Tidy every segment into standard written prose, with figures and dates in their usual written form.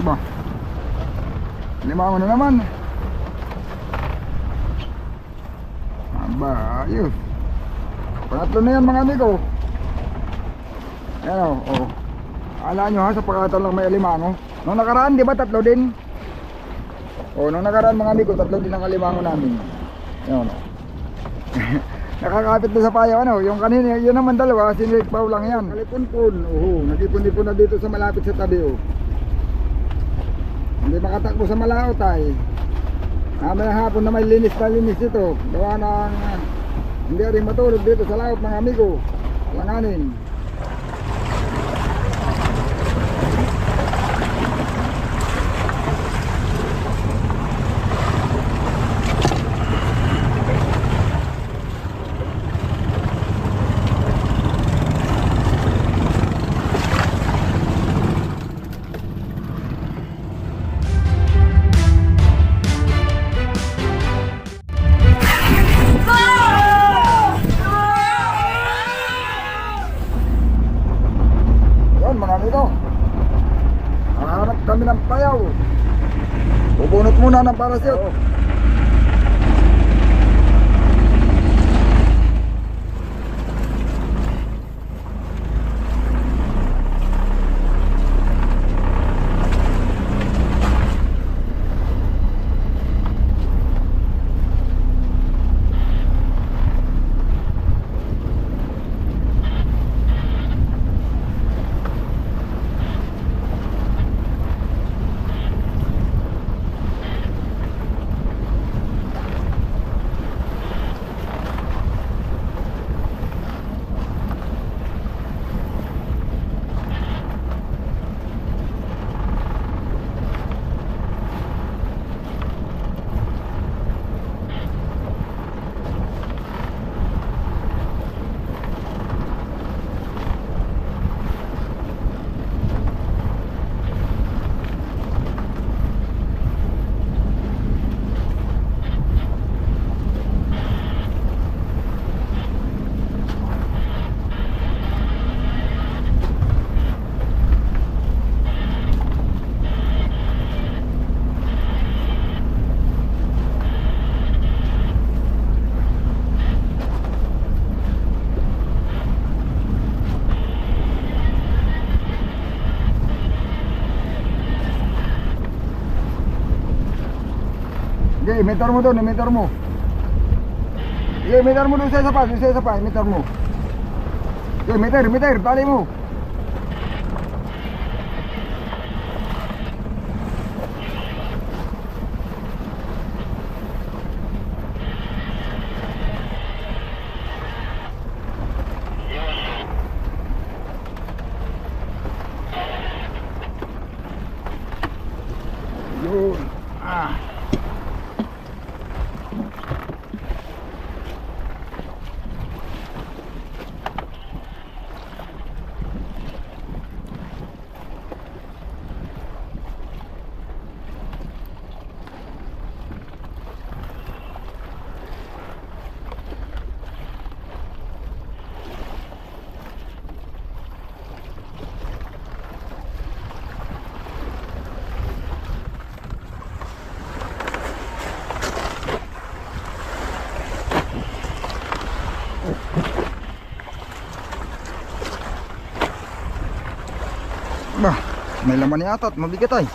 Ba, limango na naman. Aba, ayos. Pangatlo na yan mga amigo. Ayan o, oh. Ala nyo ha, sa pagkakataon lang may alimango. Nung nakaraan, di ba tatlo din? O, nung nakaraan mga amigo, tatlo din ang alimango namin. Ayan o. Nakakapit na sa payaw, ano? Yung kanina, yun naman dalawa, sinilip pa lang yan. Kalipon-pon, nagipon-ipon na dito sa malapit sa tabi, oh. Hindi makatakbo sa malaot ay. Mamaya hapon na may linis na linis ito. Gawa ng hindi rin matulog dito sa laot mga amigo. Langanin. Mga amigo, hahanap kami ng payaw. Bubunot muna ng parachute. Okay, imitar mo doon, imitar mo. Okay, imitar mo doon sa isa pa, imitar mo. Okay, imitar, tali mo. Yun, bah, may laman yata at mabigat ay.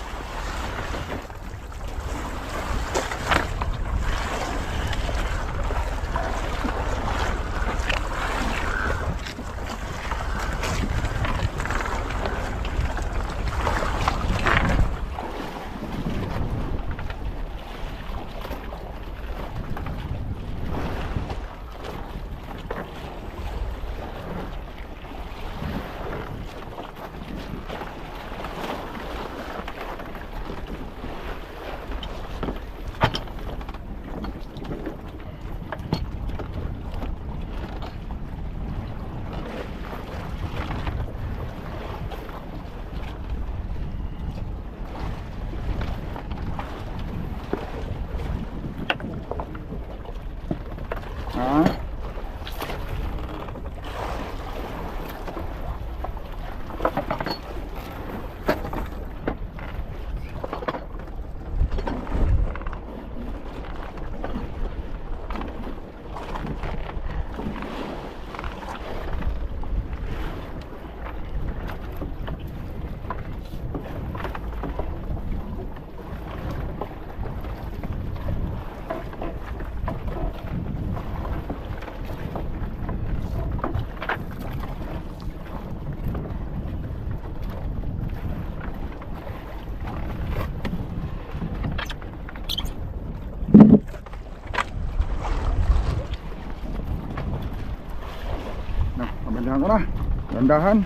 Dandahan.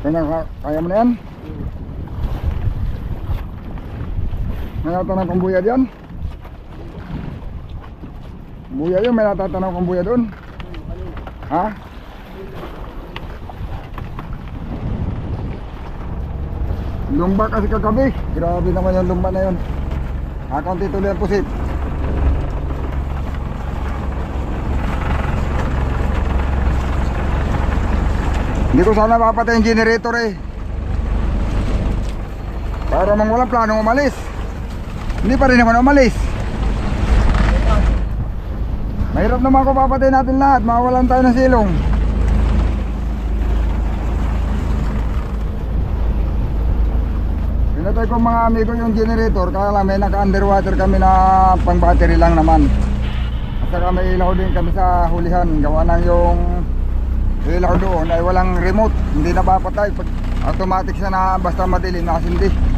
Kaya mo na yan? May natatanong kong buya dyan? Buya yun, may natatanong kong buya doon? Ha? Lumba kasi kagabi. Grabe naman yung lumba na yun. Akaunti tuloy ang pusit. Hindi ko sana mapatay yung generator eh. Para mang walang planong umalis. Hindi pa rin naman umalis. Mahirap naman kung papatay natin lahat. Mawalan tayo ng silong. Pinatay ko mga amigo yung generator. Kaya lang may naka-underwater kami na pang battery lang naman. At saka may ilaw din kami sa hulihan. Gawa ng yung ilaw doon ay walang remote. Hindi na papatay. Automatic siya na basta madilim nakasindi.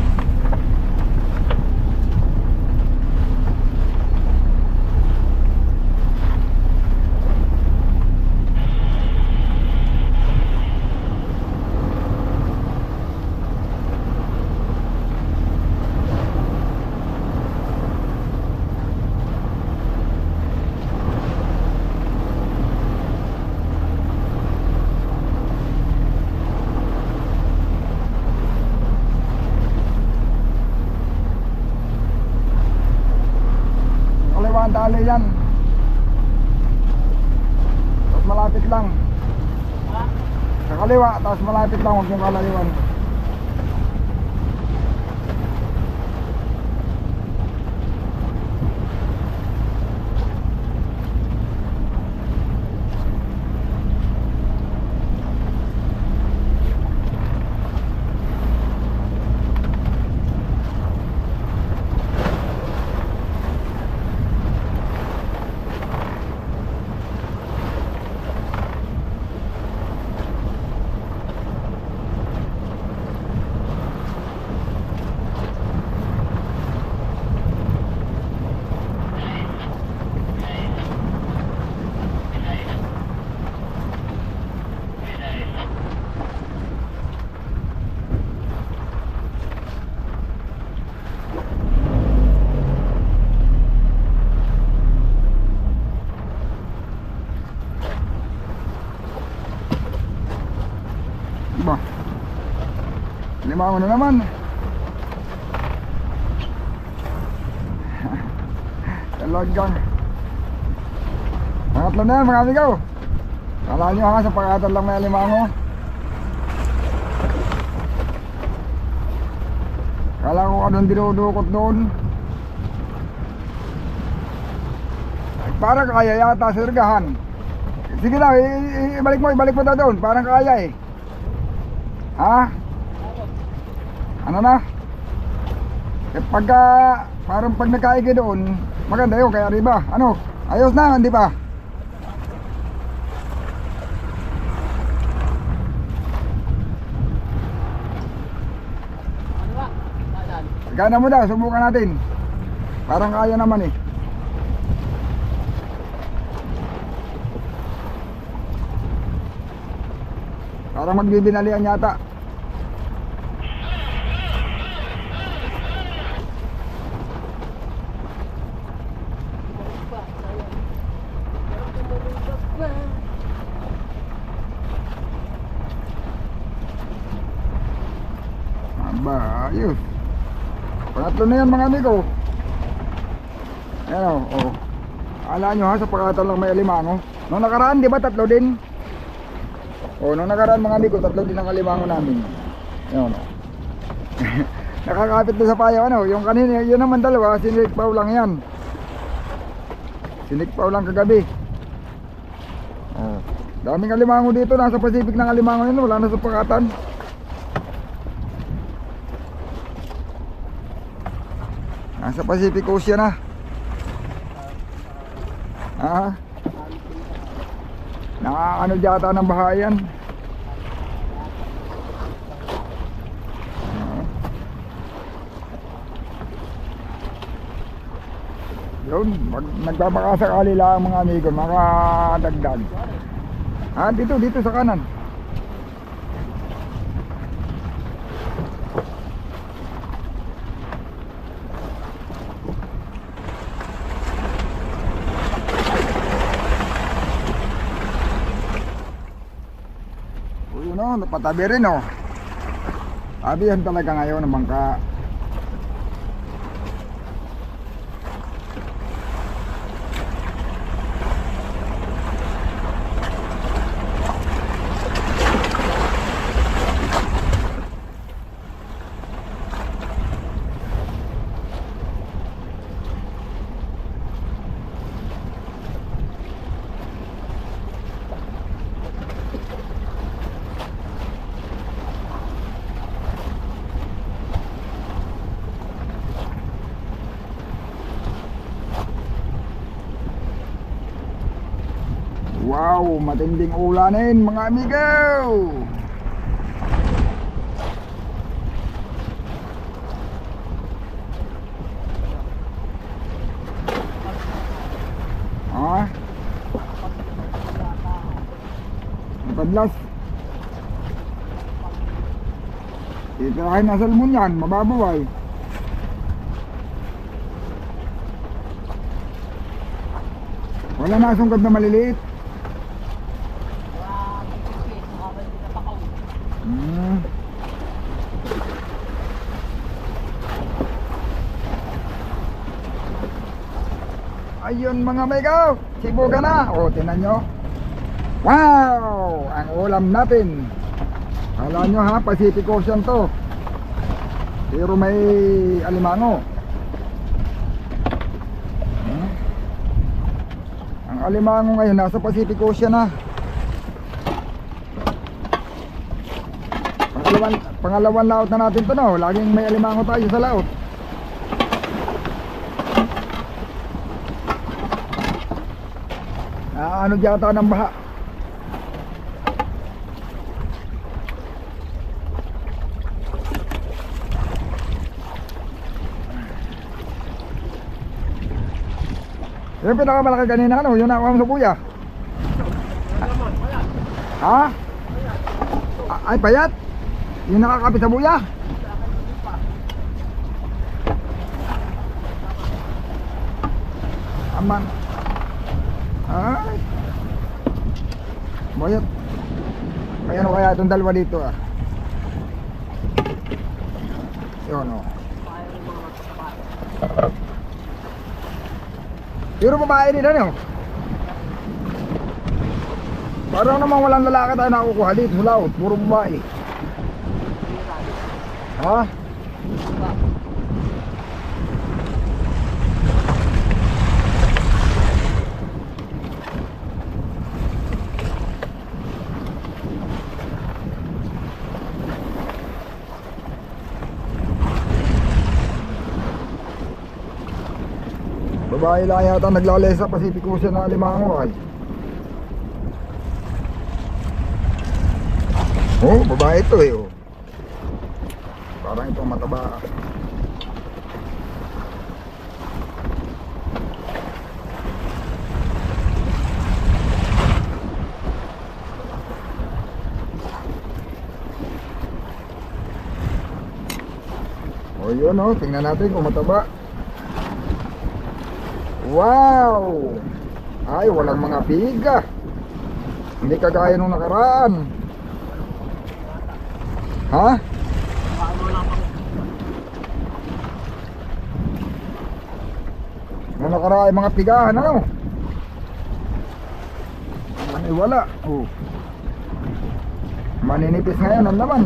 Dali yan. Tapos malapit lang. Sa kaliwa, tapos malapit lang, huwag yung kalayuan. Ba, limango na naman. Talagang pangatlo na yan mga amigo. Kala nyo ha, sa pagkatan lang may limango. Kala ko anong dinudukot doon. Parang kaya yata sirgahan. Sige na, ibalik mo daw doon. Parang kaya eh. Ha? Ano na? Eh pagka parang pag nakaigi doon, maganda yun kaya riba. Ano? Ayos na, hindi pa? Gana mo daw, subukan natin. Parang kaya naman eh. Parang magbibinalian yata. Aba, ayos. Pangatlo na yan mga amigo. Ayan o, oh. Akala nyo ha, sa pagkatan lang may alimango. Nung nakaraan, di ba tatlo din? O, nung nakaraan mga amigo, tatlo din ang alimango namin. Ayan o. Nakakapit na sa payo, ano? Yung kanina, yun naman dalawa, sinikpaw lang yan. Sinikpaw lang kagabi. O, daming alimango dito, nasa Pacific ng alimango yun, wala na sa pagkatan. Nasa Pacific Ocean na. Ah. Nakakano diyata ng bahayan. Yun, nagbabakasakali lang mga amigo, makadagdag. Ah, dito sa kanan. oh, napatabi rin oh. Sabi yan talaga ngayon ng bangka. Wow, matinding ulanin mga amigo. Ah, padlas. Itirahin na salmon yan, mababaw ay. Wala na sungkab na maliliit. Ayun mga amigo, sibuga na. O, tinan nyo. Wow, ang ulam natin. Kala nyo ha, Pacific Ocean to, pero may alimango. Ang alimango ngayon nasa Pacific Ocean na. Pangalawang laot na natin to, no? Laging may alimango tayo sa laot. Ano diyata ng baha. Yung pinakamalaki kanina, ano? Yung nakuha mo sa buya. Ha? Ay, payat? Yung nakakapit sa buya? Aman. Ay, bayat. May ano kaya itong dalawa dito ah. Yun o. Pero babae din ano. Parang naman walang lalaki tayo nakukuha dito sa laot. Puro babae. Ha? Babae lang yata naglalay sa Pacific Ocean na alimango ay. Oh, babae ito eh oh. Parang itong mataba. Oh yun oh, tingnan natin kung mataba. Wow! Ay, walang mga piga. Hindi kagaya nung nakaraan. Ha? Nung nakaraan mga pigahan, ano? Ay, wala. Oh. Maninipis ngayon, ang laman.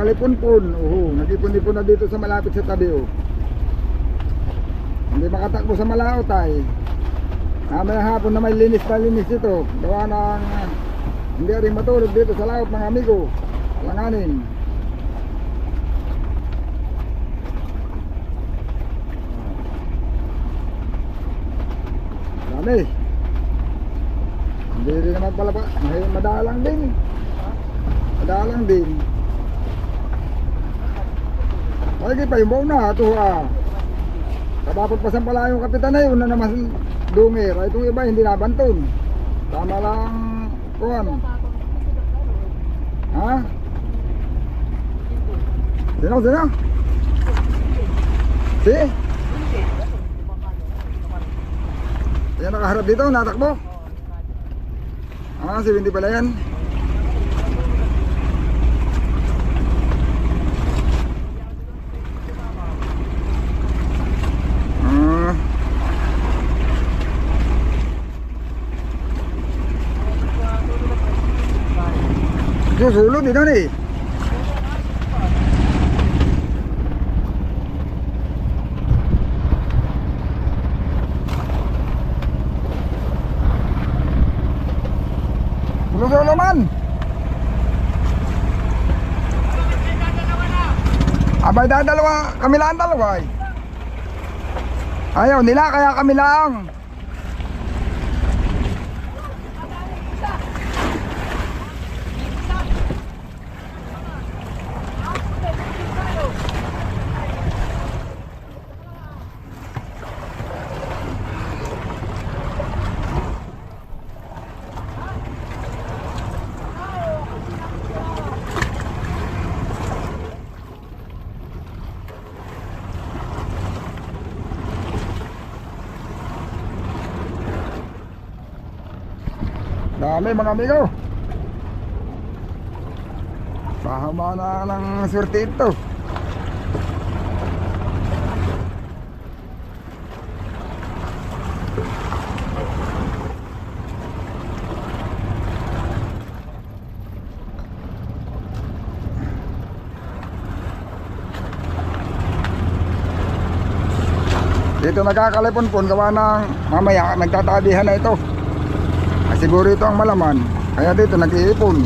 nakakalipon-pon. Nag-ipon-ipon na dito sa malapit sa tabi oh. Hindi makatakbo sa malaot ay. Mamayang hapon na may linis na linis ito. Gawa ng hindi rin matulog dito sa laot mga amigo. Langanin. Dami. Hindi rin naman pala pa. Madalang din. Madalang din. Lagi pa yung na ito ah. Kapapot pasan pala yung kapitan na yun na naman dungir. Itong iba hindi nabanton. Tama lang kuhan. Ha? Sino? Si? Yan nakaharap dito, natakbo. Si Windy pala yan. Susulod din nun eh. Lugaw naman. Abay dadalawa, kami lang dalawa eh. Ayaw nila kaya kami lang. Dami mga amigo. Bahama na ng swerte ito. Dito nagkakalipon-pon gawa ng mamaya nagtatabihan na ito. Siguro ito ang malaman. Kaya dito nag-iipon.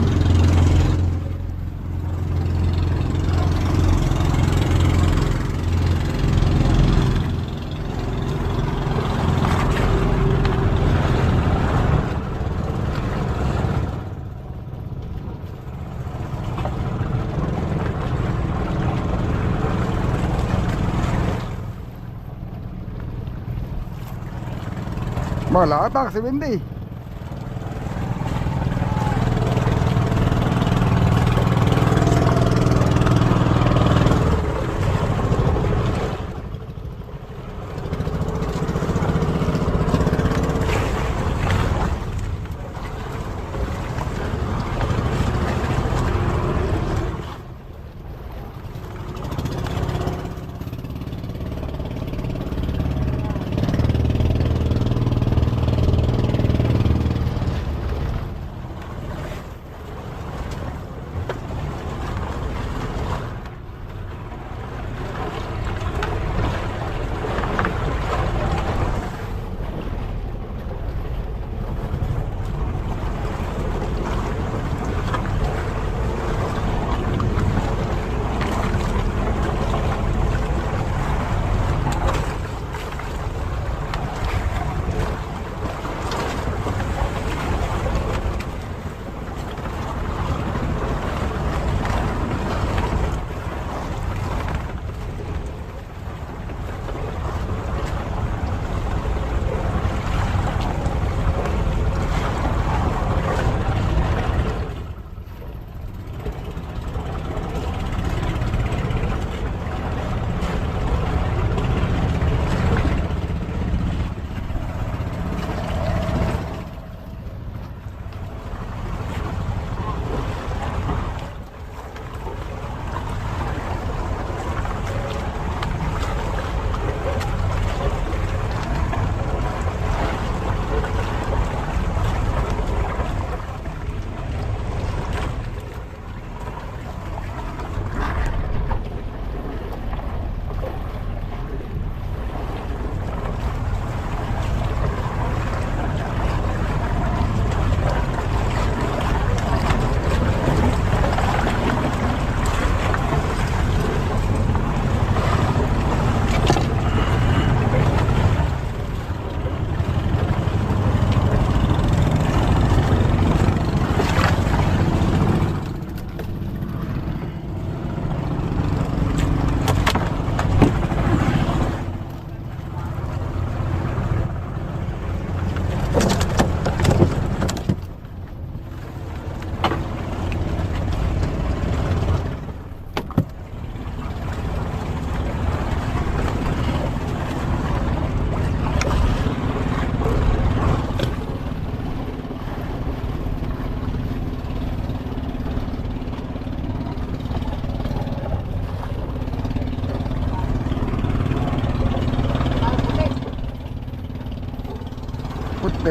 Malatak si Windy.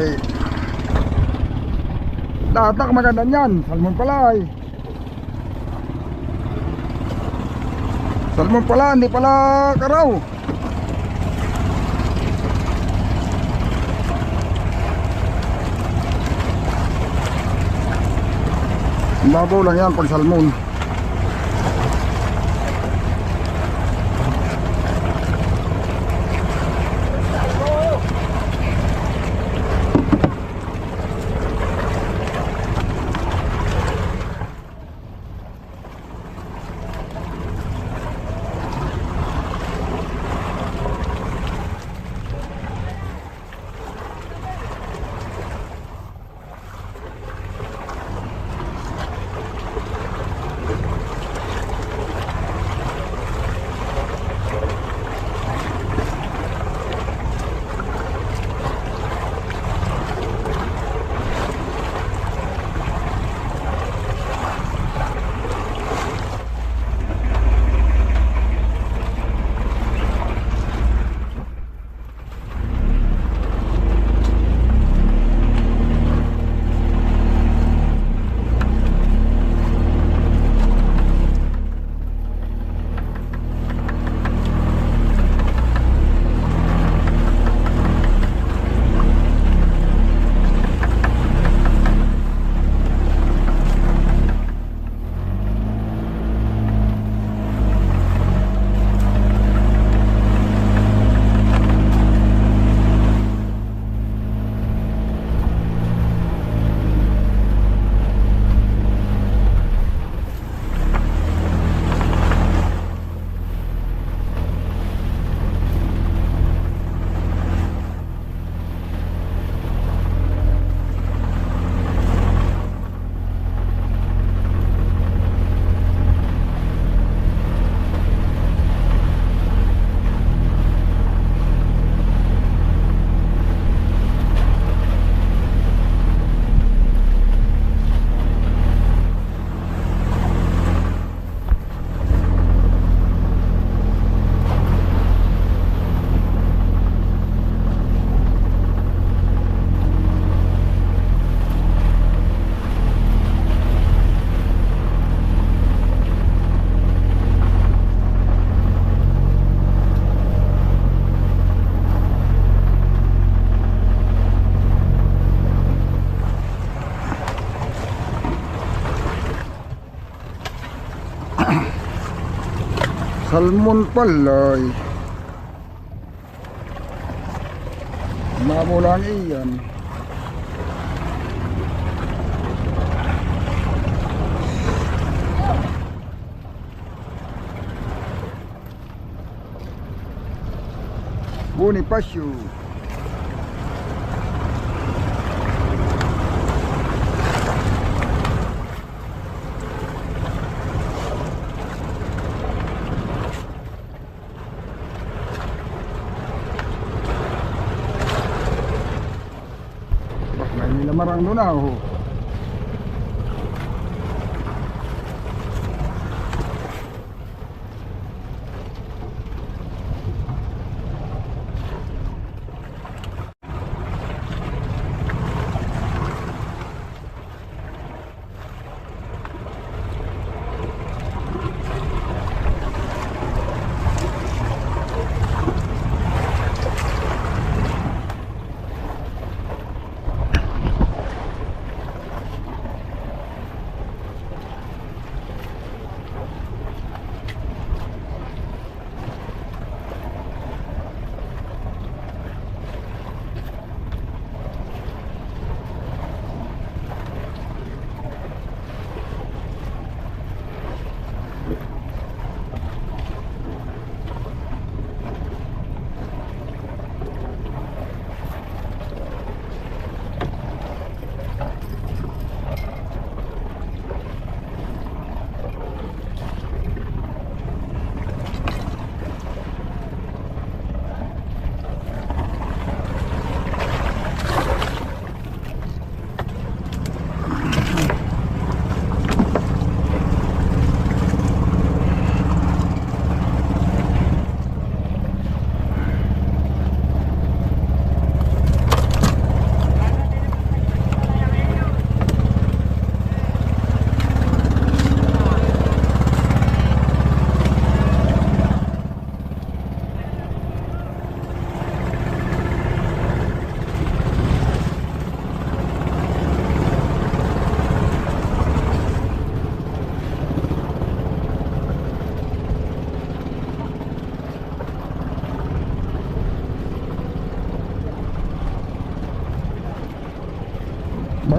malaki. Tatak maganda niyan. Salmon pala eh. Salmon pala, hindi pala karaw. Babaw lang yan pag salmon. Salmon pala eh. Mamulang iyan. Bonifacio. Marang doon na oh.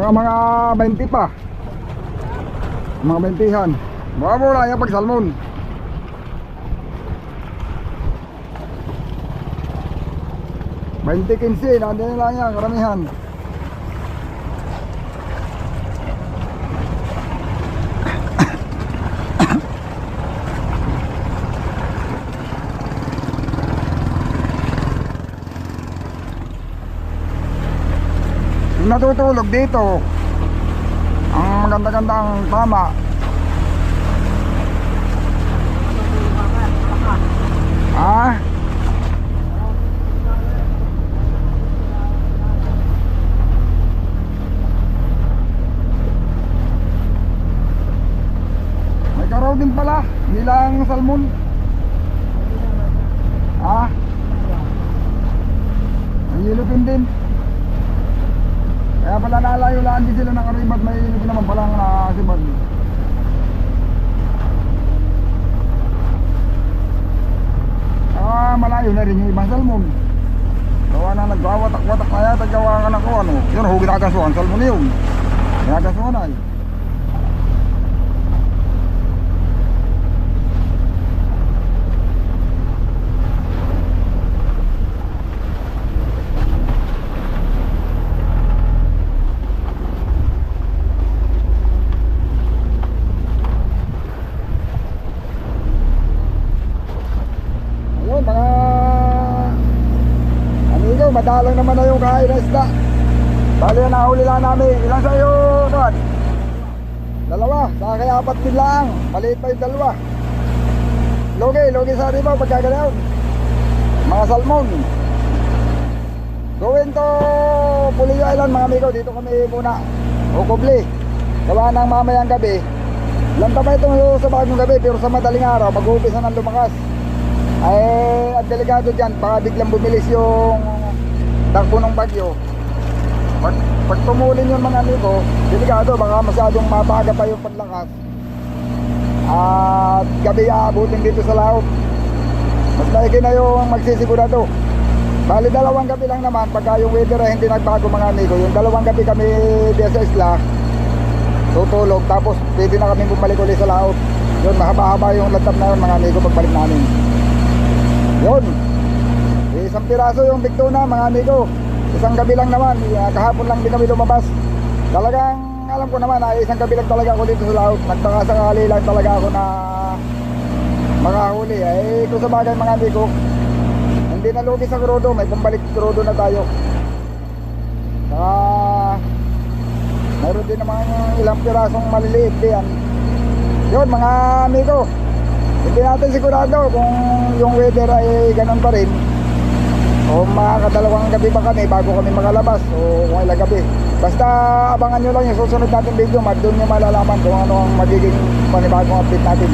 Baka mga 20 pa. Mga 20-han. Baka mura yan pag salmon. $20-15, nandun lang yan, karamihan. Yung natutulog dito, ang maganda-ganda ang tama. Ah? May karaw din pala, hindi lang salmon. Ah? May yellowfin din. Kaya pala nalayo-laan din sila ng karibat. May yellowfin naman palang nakasibag. Malayo na rin yung ibang salmon. Gawa na nagwawatak-watak na yata. Gawa ka na ko ano. Yun, hugit agasuhan. Salmon na yun. Agasuhan ay. Madalang naman na yung kain na isda. Bali na nahuli lang namin. Ilan sa'yo doon? Dalawa. Sa kaya 4 din lang. Maliit pa yung dalawa. Logi sa riba pagkagalaon. Mga salmon. Going to Puliyo Island mga amigo. Dito kami muna Ukubli. Gawa ng mamayang gabi. Lanta pa itong sa bagong gabi. Pero sa madaling araw mag-uumpisa ng lumakas. Ay at delikado dyan. Baka biglang bumilis yung takbo ng bagyo. Pag tumulin yung mga amigo, delikado, baka masyadong mabaga pa yung panlakas. At gabi aabutin dito sa laot. Mas maigi na yung magsisigurado. Bali 2 gabi lang naman, pagka yung weather ay hindi nagbago mga amigo. Yung 2 gabi kami dito sa isla, tutulog, tapos pwede na kami bumalik ulit sa laot. Yun, mahaba-haba yung lantab na yun mga amigo pagbalik namin. Yun. Isang piraso yung bigtuna mga amigo. Isang gabi lang naman. Kahapon lang din kami lumabas. Talagang alam ko naman ay isang gabi lang talaga ako dito sa laot. Nagpakasakali lang talaga ako na makahuli. Eh kung sa bagay mga amigo, hindi na lugi sa krudo. May pambalik krudo na tayo. Saka mayroon din naman ilang pirasong maliliit yan. Yun mga amigo, hindi natin sigurado kung yung weather ay ganun pa rin. O makakadalawang gabi ba kami bago kami makalabas o kung ilang gabi. Basta abangan nyo lang yung susunod natin video. Doon nyo malalaman kung ano ang magiging panibagong update natin.